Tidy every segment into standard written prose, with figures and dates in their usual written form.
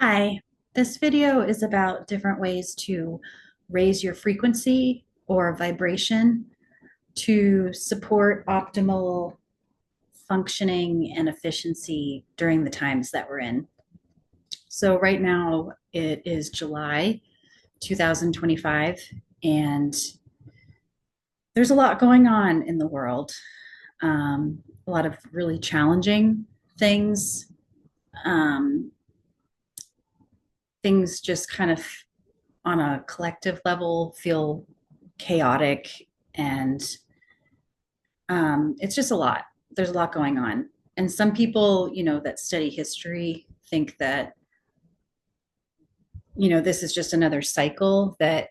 Hi, this video is about different ways to raise your frequency or vibration to support optimal functioning and efficiency during the times that we're in. So, right now it is July 2025, and there's a lot going on in the world. A lot of really challenging things. Um, Things just kind of on a collective level feel chaotic and it's just a lot. There's a lot going on. And some people, that study history think that, this is just another cycle that,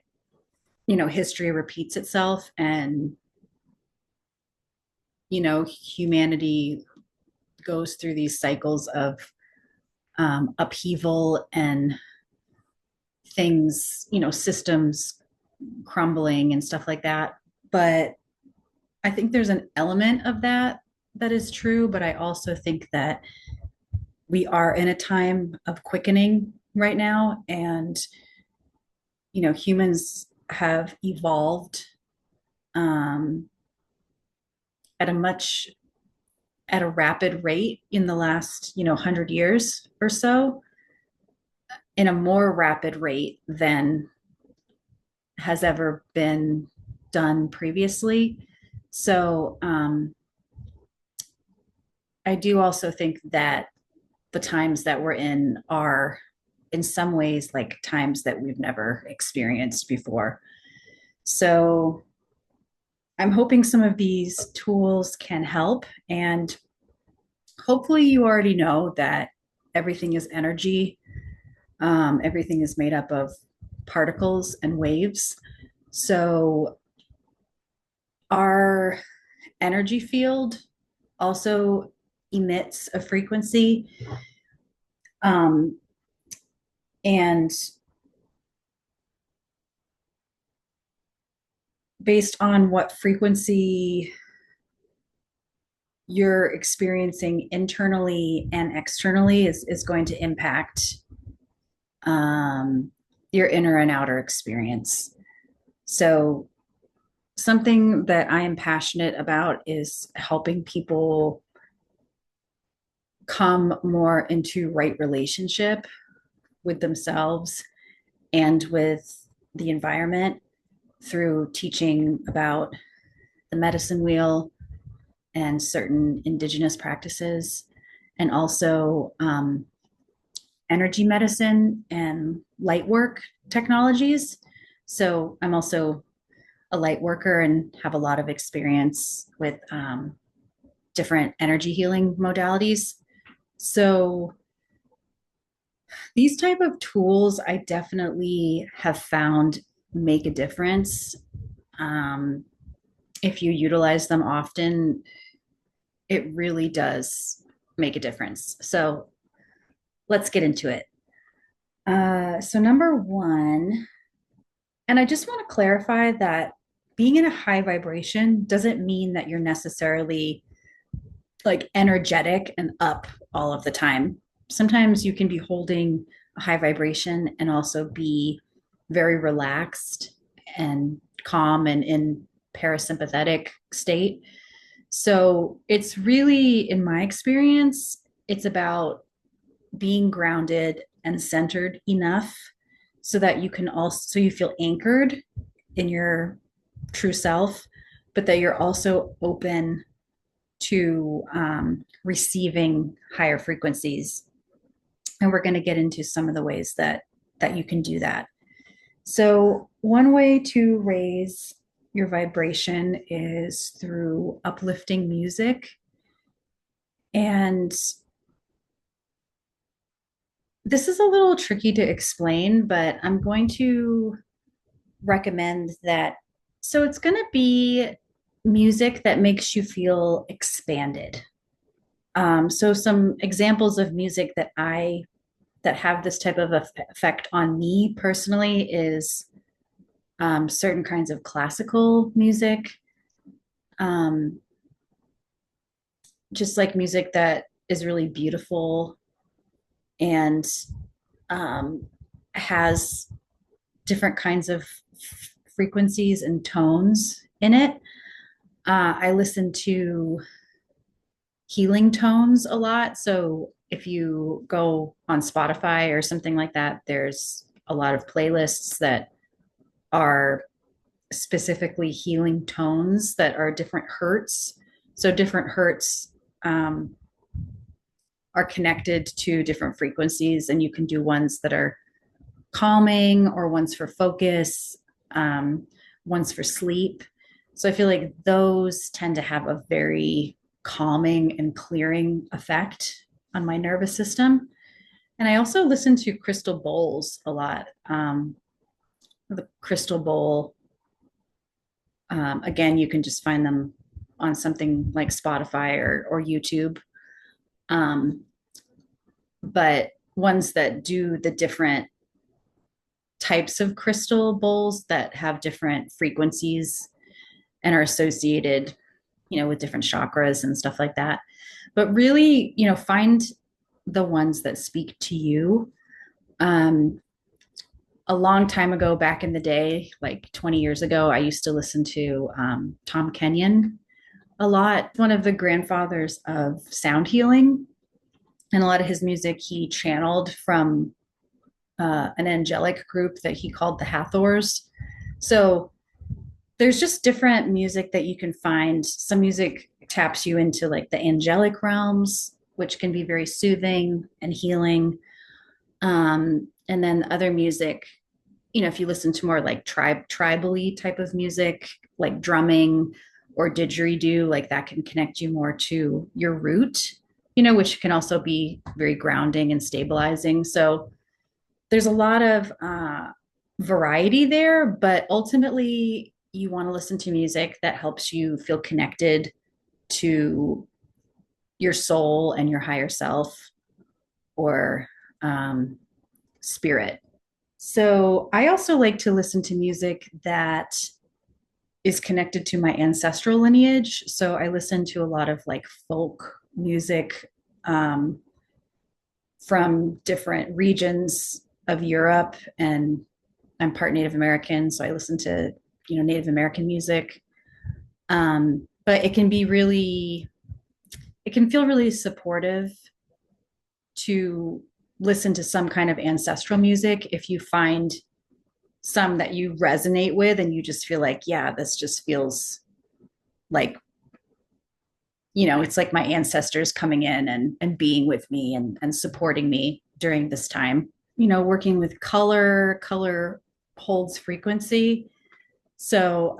history repeats itself and, humanity goes through these cycles of upheaval and things, systems crumbling and stuff like that. But I think there's an element of that is true, but I also think that we are in a time of quickening right now, and humans have evolved um, at a much at a rapid rate in the last 100 years or so, in a more rapid rate than has ever been done previously. So I do also think that the times that we're in are in some ways like times that we've never experienced before. So I'm hoping some of these tools can help. And hopefully, you already know that everything is energy, everything is made up of particles and waves. So our energy field also emits a frequency. Um, and based on what frequency you're experiencing internally and externally is going to impact um, your inner and outer experience. So, something that I am passionate about is helping people come more into right relationship with themselves and with the environment through teaching about the medicine wheel and certain indigenous practices, and also energy medicine and light work technologies. So I'm also a light worker and have a lot of experience with different energy healing modalities. So these type of tools I definitely have found make a difference. Um, if you utilize them often, it really does make a difference. So let's get into it. So number one, and I just want to clarify that being in a high vibration doesn't mean that you're necessarily like energetic and up all of the time. Sometimes you can be holding a high vibration and also be very relaxed and calm and in parasympathetic state. So it's really, in my experience, it's about being grounded and centered enough so that you can also so you feel anchored in your true self, but that you're also open to receiving higher frequencies. And we're going to get into some of the ways that you can do that. So one way to raise your vibration is through uplifting music. And this is a little tricky to explain, but I'm going to recommend that. So it's going to be music that makes you feel expanded. So some examples of music that have this type of effect on me personally is certain kinds of classical music, um, just like music that is really beautiful and um, has different kinds of frequencies and tones in it. I listen to healing tones a lot. So if you go on Spotify or something like that, there's a lot of playlists that are specifically healing tones that are different hertz. So different hertz um, are connected to different frequencies, and you can do ones that are calming or ones for focus, um, ones for sleep. So I feel like those tend to have a very calming and clearing effect on my nervous system. And I also listen to crystal bowls a lot. The crystal bowl, again, you can just find them on something like Spotify or YouTube. Um, but ones that do the different types of crystal bowls that have different frequencies and are associated, with different chakras and stuff like that. But really, find the ones that speak to you. Um, a long time ago, back in the day, like 20 years ago, I used to listen to Tom Kenyon a lot, one of the grandfathers of sound healing. And a lot of his music he channeled from an angelic group that he called the Hathors. So there's just different music that you can find. Some music taps you into like the angelic realms, which can be very soothing and healing. And then other music, if you listen to more like tribally type of music, like drumming or didgeridoo, like that can connect you more to your root, which can also be very grounding and stabilizing. So there's a lot of variety there, but ultimately you want to listen to music that helps you feel connected to your soul and your higher self or um, spirit. So I also like to listen to music that is connected to my ancestral lineage. So I listen to a lot of like folk music um, from different regions of Europe, and I'm part Native American, so I listen to Native American music. But it can feel really supportive to listen to some kind of ancestral music if you find some that you resonate with and you just feel like, yeah, this just feels like, it's like my ancestors coming in and being with me and supporting me during this time. Working with color holds frequency. So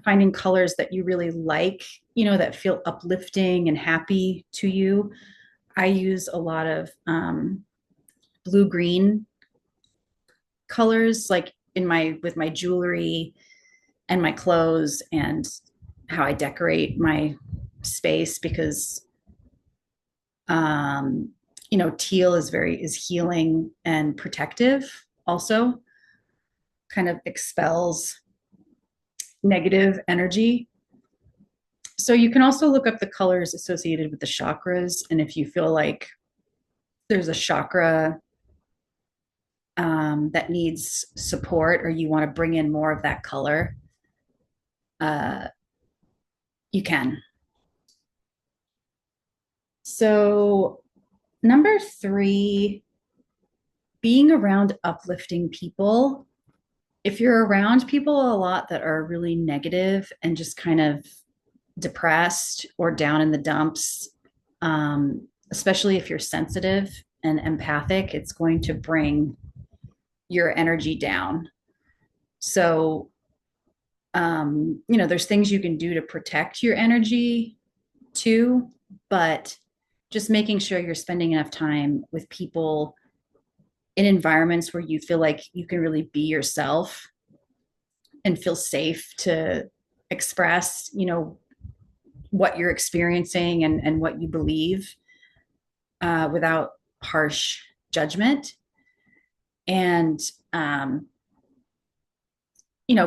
finding colors that you really like, that feel uplifting and happy to you. I use a lot of blue green colors, like with my jewelry and my clothes and how I decorate my space, because teal is healing and protective, also kind of expels negative energy. So you can also look up the colors associated with the chakras, and if you feel like there's a chakra that needs support, or you want to bring in more of that color, uh, you can. So number 3, being around uplifting people. If you're around people a lot that are really negative and just kind of depressed or down in the dumps, especially if you're sensitive and empathic, it's going to bring your energy down. So, there's things you can do to protect your energy too, but just making sure you're spending enough time with people in environments where you feel like you can really be yourself and feel safe to express, what you're experiencing and what you believe without harsh judgment. And,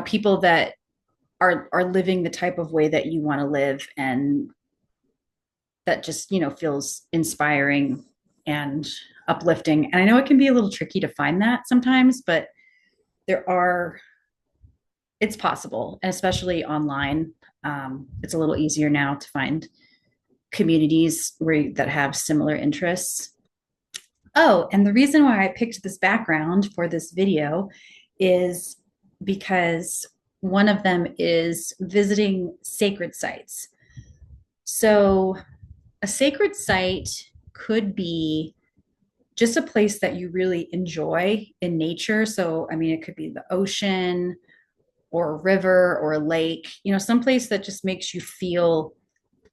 people that are living the type of way that you want to live, and that just, feels inspiring and uplifting. And I know it can be a little tricky to find that sometimes, but there are, it's possible, and especially online. It's a little easier now to find communities that have similar interests. Oh, and the reason why I picked this background for this video is because one of them is visiting sacred sites. So, a sacred site could be just a place that you really enjoy in nature. So, I mean, it could be the ocean or a river or a lake, some place that just makes you feel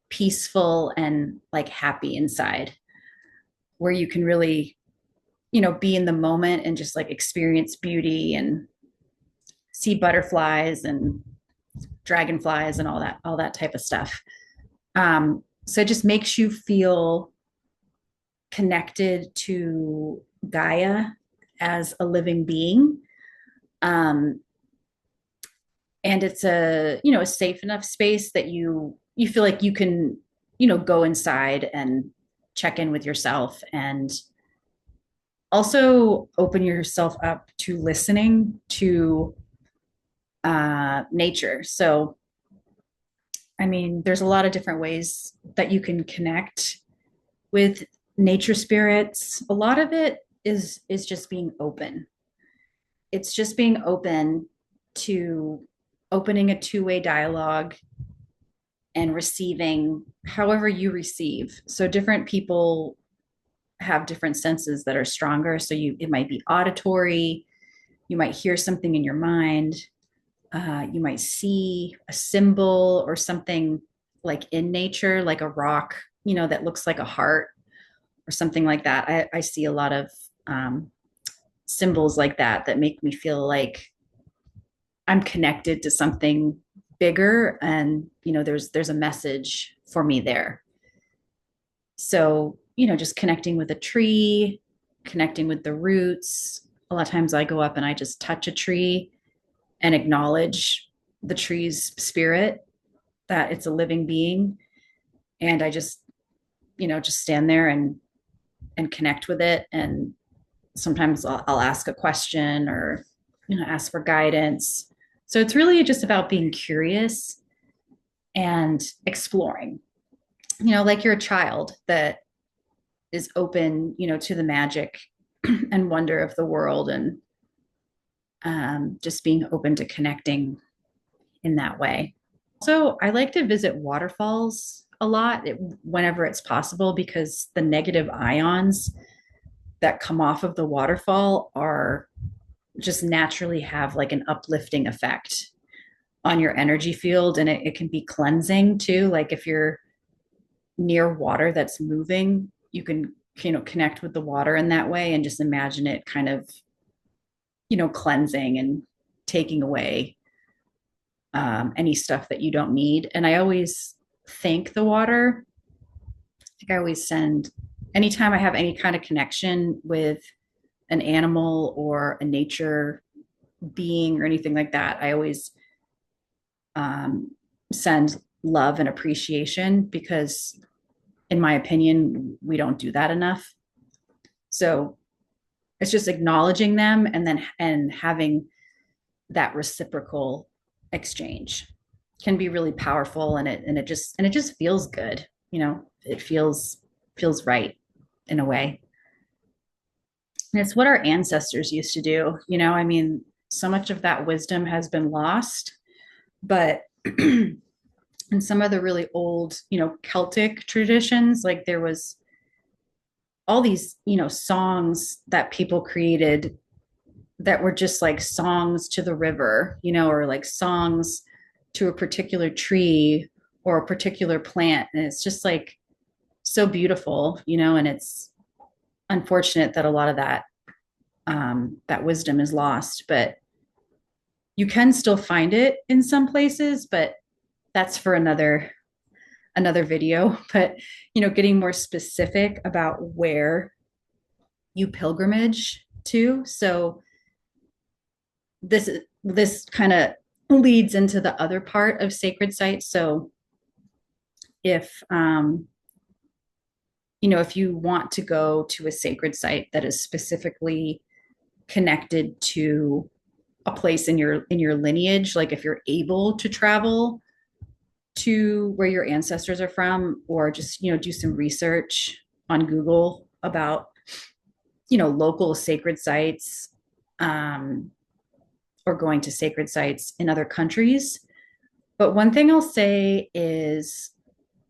peaceful and like happy inside, where you can really, be in the moment and just like experience beauty and see butterflies and dragonflies and all that type of stuff. So it just makes you feel connected to Gaia as a living being. And it's a safe enough space that you feel like you can, go inside and check in with yourself, and also open yourself up to listening to nature. So, I mean, there's a lot of different ways that you can connect with nature spirits. A lot of it is just being open. It's just being open to opening a two-way dialogue and receiving however you receive. So different people have different senses that are stronger. So it might be auditory, you might hear something in your mind, you might see a symbol or something like in nature, like a rock, that looks like a heart or something like that. I see a lot of symbols like that make me feel like I'm connected to something bigger, and there's a message for me there. So just connecting with a tree, connecting with the roots. A lot of times I go up and I just touch a tree and acknowledge the tree's spirit, that it's a living being, and I just just stand there and connect with it. And sometimes I'll ask a question or ask for guidance. So it's really just about being curious and exploring, like you're a child that is open, to the magic and wonder of the world, and just being open to connecting in that way. So I like to visit waterfalls a lot whenever it's possible, because the negative ions that come off of the waterfall are just naturally have like an uplifting effect on your energy field, and it can be cleansing too. Like if you're near water that's moving, you can connect with the water in that way and just imagine it kind of cleansing and taking away any stuff that you don't need. And I always thank the water. I always send, anytime I have any kind of connection with an animal or a nature being or anything like that, I always send love and appreciation, because in my opinion, we don't do that enough. So it's just acknowledging them and having that reciprocal exchange can be really powerful, and it just feels good. It feels right in a way. And it's what our ancestors used to do. I mean, so much of that wisdom has been lost, but in some of the really old, Celtic traditions, like there was all these, songs that people created that were just like songs to the river, or like songs to a particular tree or a particular plant. And it's just like so beautiful, and it's unfortunate that a lot of that wisdom is lost, but you can still find it in some places, but that's for another video. But getting more specific about where you pilgrimage to. So this kind of leads into the other part of sacred sites. So if if you want to go to a sacred site that is specifically connected to a place in your lineage, like if you're able to travel to where your ancestors are from, or just do some research on Google about local sacred sites, um, or going to sacred sites in other countries. But one thing I'll say is,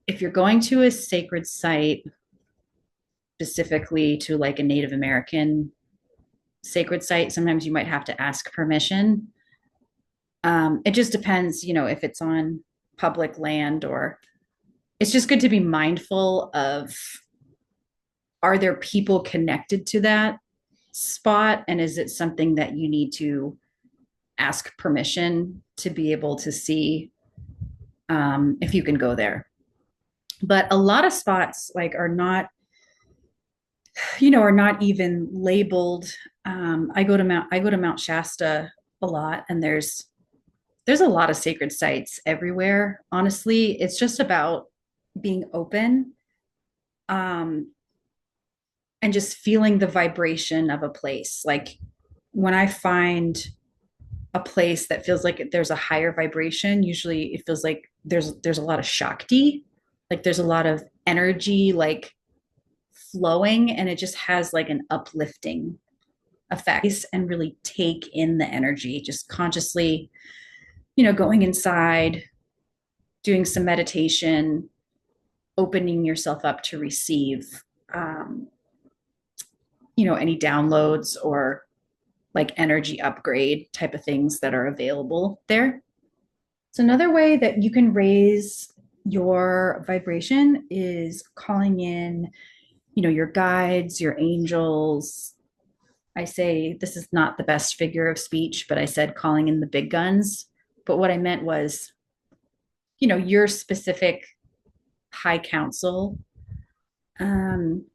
if you're going to a sacred site, specifically to like a Native American sacred site, sometimes you might have to ask permission. It just depends, if it's on public land, or it's just good to be mindful of, are there people connected to that spot? And is it something that you need to ask permission to be able to see, if you can go there? But a lot of spots like are not even labeled. I go to Mount Shasta a lot, and there's a lot of sacred sites everywhere. Honestly, it's just about being open, um, and just feeling the vibration of a place. Like when I find a place that feels like there's a higher vibration, usually it feels like there's a lot of shakti, like there's a lot of energy like flowing, and it just has like an uplifting effect. And really take in the energy, just consciously, going inside, doing some meditation, opening yourself up to receive, um, any downloads or like energy upgrade type of things that are available there. So another way that you can raise your vibration is calling in, your guides, your angels. I say this is not the best figure of speech, but I said calling in the big guns. But what I meant was, your specific high council, um,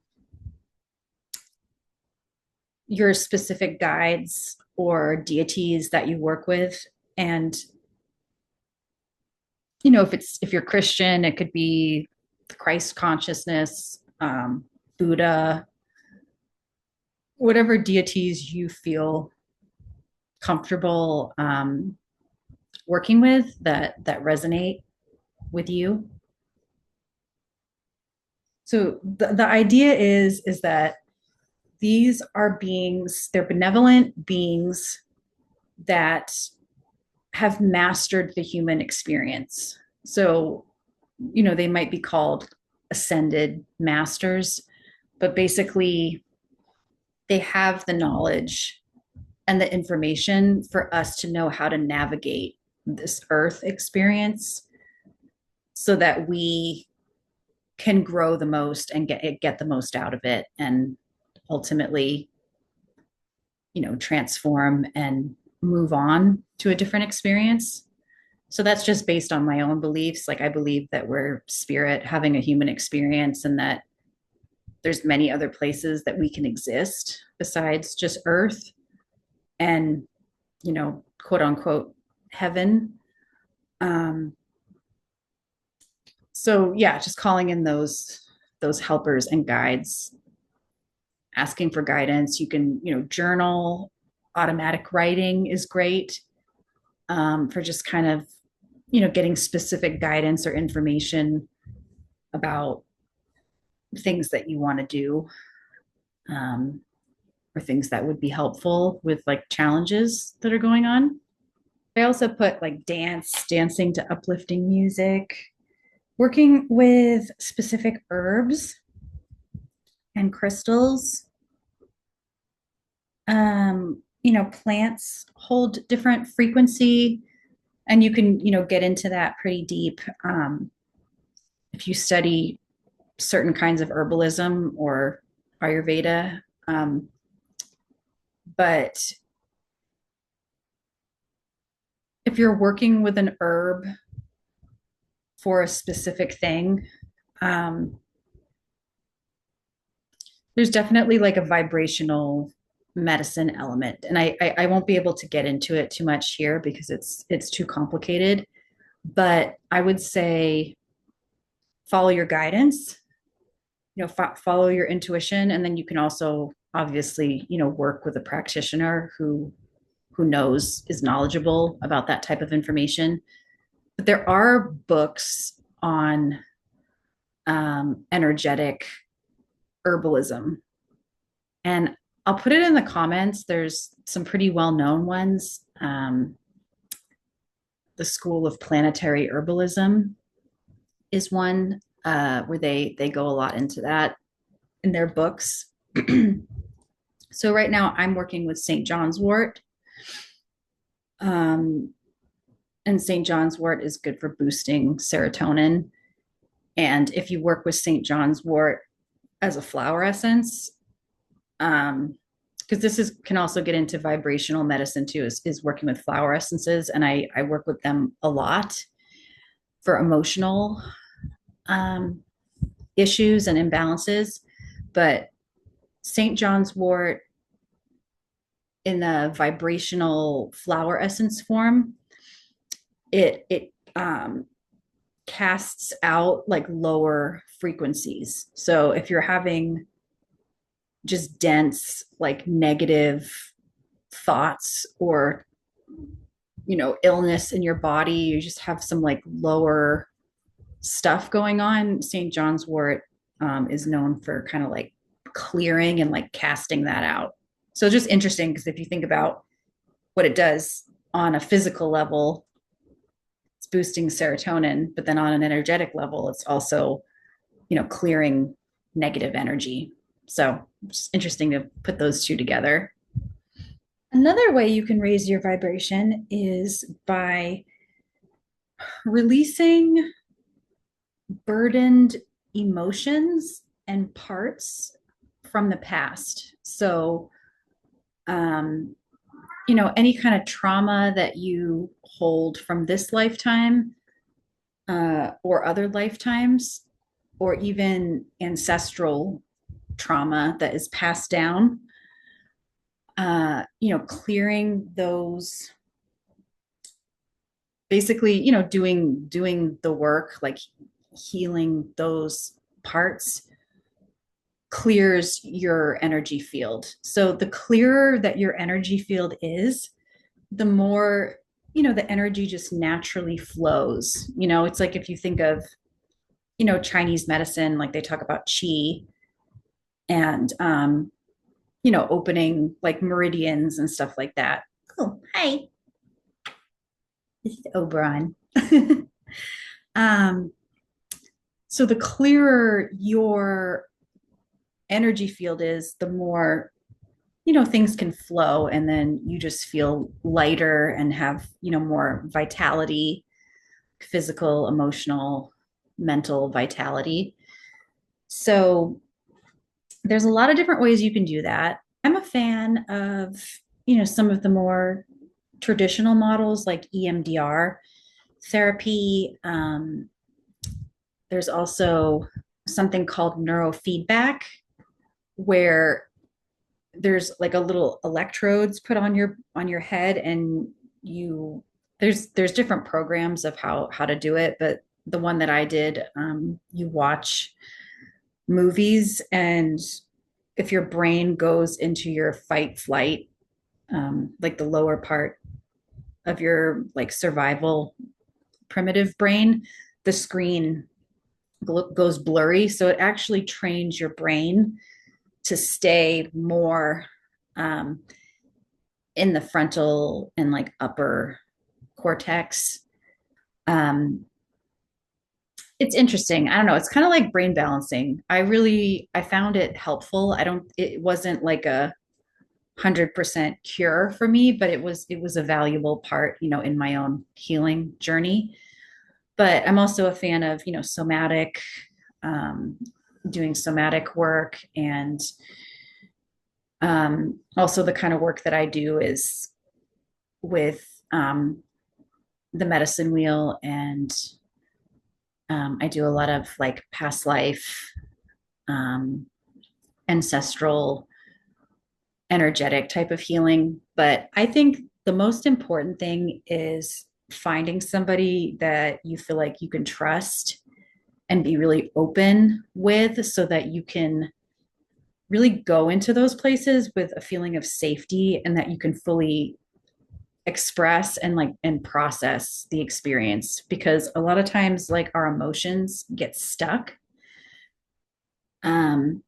your specific guides or deities that you work with. And if you're Christian, it could be the Christ consciousness, Buddha, whatever deities you feel comfortable, working with, that resonate with you. So the idea is that these are beings, they're benevolent beings that have mastered the human experience. So, they might be called ascended masters, but basically they have the knowledge and the information for us to know how to navigate this earth experience, so that we can grow the most and get the most out of it, and ultimately, transform and move on to a different experience. So that's just based on my own beliefs. Like I believe that we're spirit having a human experience, and that there's many other places that we can exist besides just earth, and, quote unquote heaven. Um, so yeah, just calling in those helpers and guides, asking for guidance. You can, journal. Automatic writing is great, for just kind of, getting specific guidance or information about things that you want to do, um, or things that would be helpful with like challenges that are going on. I also put like dancing to uplifting music, working with specific herbs and crystals. Plants hold different frequency, and you can, get into that pretty deep, if you study certain kinds of herbalism or Ayurveda. But if you're working with an herb for a specific thing, um, there's definitely like a vibrational medicine element, and I won't be able to get into it too much here because it's too complicated. But I would say follow your guidance, follow your intuition, and then you can also obviously, work with a practitioner who knows, is knowledgeable about that type of information. But there are books on energetic herbalism, and I'll put it in the comments. There's some pretty well-known ones. The School of Planetary Herbalism is one where they go a lot into that in their books. So right now I'm working with St. John's wort. And St. John's wort is good for boosting serotonin. And if you work with St. John's wort as a flower essence, because this can also get into vibrational medicine too, is working with flower essences. And I work with them a lot for emotional issues and imbalances. But St. John's wort in the vibrational flower essence form, it casts out like lower frequencies. So if you're having just dense, like negative thoughts, or illness in your body, you just have some like lower stuff going on, St. John's wort is known for kind of like clearing and like casting that out. So it's just interesting because if you think about what it does on a physical level, it's boosting serotonin, but then on an energetic level, it's also, clearing negative energy. So it's interesting to put those two together. Another way you can raise your vibration is by releasing burdened emotions and parts from the past. So, any kind of trauma that you hold from this lifetime or other lifetimes, or even ancestral trauma that is passed down, clearing those, basically, doing the work, like healing those parts, clears your energy field. So the clearer that your energy field is, the more, the energy just naturally flows. It's like if you think of, Chinese medicine, like they talk about qi and, opening like meridians and stuff like that. Oh, hi. This is Oberon. So the clearer your energy field is, the more, things can flow, and then you just feel lighter and have, more vitality, physical, emotional, mental vitality. So there's a lot of different ways you can do that. I'm a fan of, some of the more traditional models like EMDR therapy. There's also something called neurofeedback, where there's like a little electrodes put on your head, and there's different programs of how to do it, but the one that I did, you watch movies, and if your brain goes into your fight flight, like the lower part of your like survival primitive brain, the screen goes blurry. So it actually trains your brain to stay more in the frontal and like upper cortex. It's interesting. I don't know. It's kind of like brain balancing. I found it helpful. It wasn't like 100% cure for me, but it was a valuable part, in my own healing journey. But I'm also a fan of, somatic, doing somatic work, and also the kind of work that I do is with the medicine wheel, and I do a lot of like past life, ancestral, energetic type of healing. But I think the most important thing is finding somebody that you feel like you can trust and be really open with, so that you can really go into those places with a feeling of safety, and that you can fully express and process the experience, because a lot of times like our emotions get stuck. um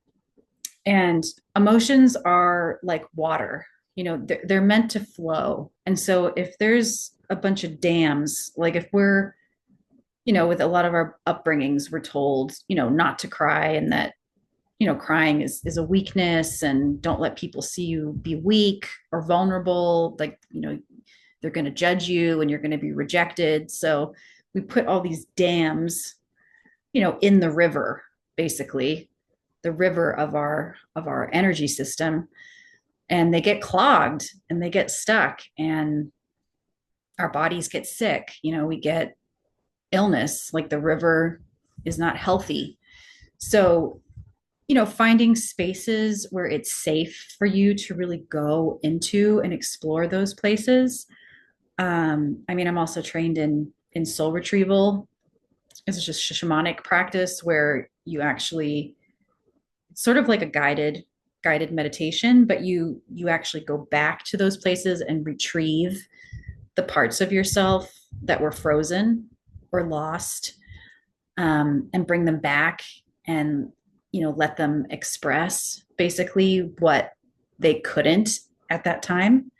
and emotions are like water, they're meant to flow. And so if there's a bunch of dams, like if we're, with a lot of our upbringings, we're told, not to cry, and that, crying is a weakness, and don't let people see you be weak or vulnerable. Like, they're going to judge you and you're going to be rejected. So we put all these dams, in the river, basically, the river of our energy system, and they get clogged and they get stuck, and our bodies get sick. We get illness, like the river is not healthy. So, finding spaces where it's safe for you to really go into and explore those places. I mean, I'm also trained in soul retrieval. It's just shamanic practice where you actually, it's sort of like a guided meditation, but you actually go back to those places and retrieve the parts of yourself that were frozen or lost, and bring them back, and let them express basically what they couldn't at that time.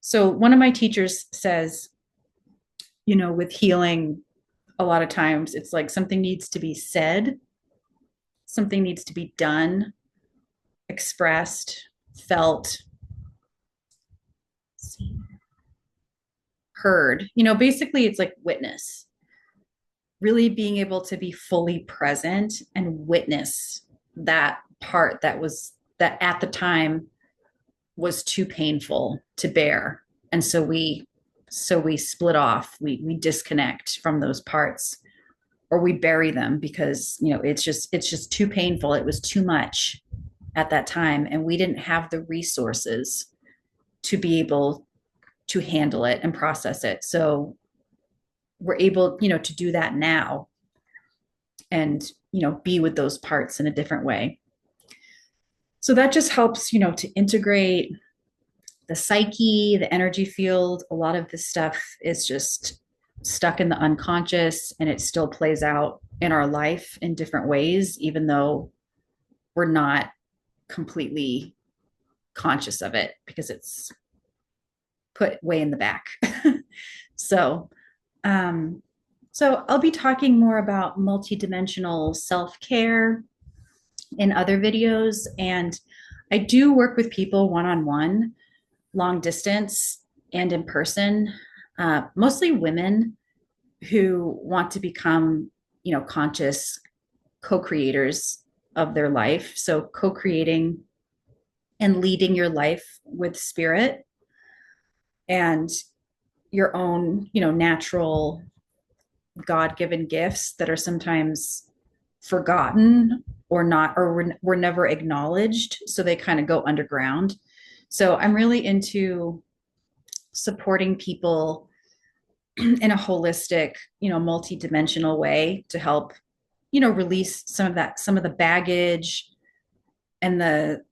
So one of my teachers says, with healing, a lot of times it's like something needs to be said, something needs to be done, expressed, felt, heard. Basically it's like witness, really being able to be fully present and witness that part that at the time was too painful to bear. And so we split off, we disconnect from those parts, or we bury them because it's just too painful, it was too much at that time, and we didn't have the resources to be able to handle it and process it. So we're able, to do that now, and be with those parts in a different way. So that just helps, to integrate the psyche, the energy field. A lot of this stuff is just stuck in the unconscious, and it still plays out in our life in different ways, even though we're not completely conscious of it because it's put way in the back. so, um, so I'll be talking more about multidimensional self-care in other videos. And I do work with people one-on-one, long distance, and in person, mostly women who want to become, conscious co-creators of their life. So co-creating and leading your life with spirit and your own, natural God-given gifts that are sometimes forgotten or not, or were never acknowledged. So they kind of go underground. So I'm really into supporting people in a holistic, multi-dimensional way to help, release some of the baggage and the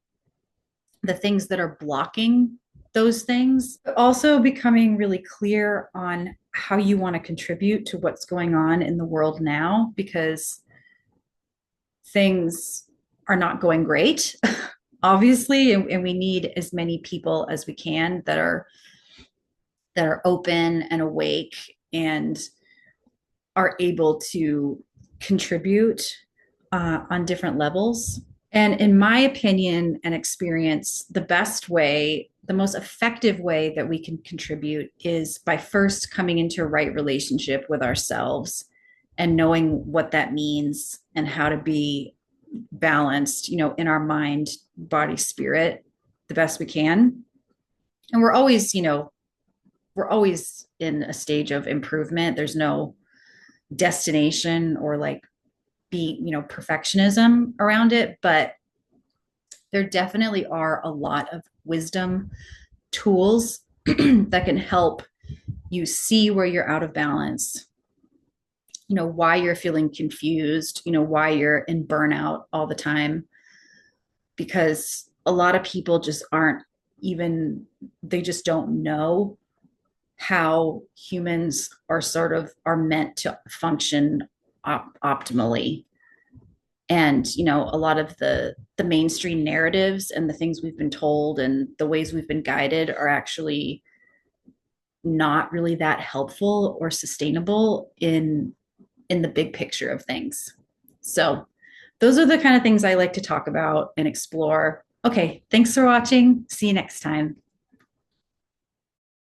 things that are blocking those things. But also becoming really clear on how you want to contribute to what's going on in the world now, because things are not going great, obviously, and we need as many people as we can that are open and awake and are able to contribute on different levels. And in my opinion and experience, the best way, the most effective way that we can contribute is by first coming into a right relationship with ourselves and knowing what that means and how to be balanced, in our mind, body, spirit, the best we can. And we're always in a stage of improvement. There's no destination or like perfectionism around it, but there definitely are a lot of wisdom tools that can help you see where you're out of balance, why you're feeling confused, why you're in burnout all the time, because a lot of people just aren't even, they just don't know how humans are sort of are meant to function optimally. And a lot of the mainstream narratives and the things we've been told and the ways we've been guided are actually not really that helpful or sustainable in the big picture of things. So those are the kind of things I like to talk about and explore. Okay, thanks for watching. See you next time.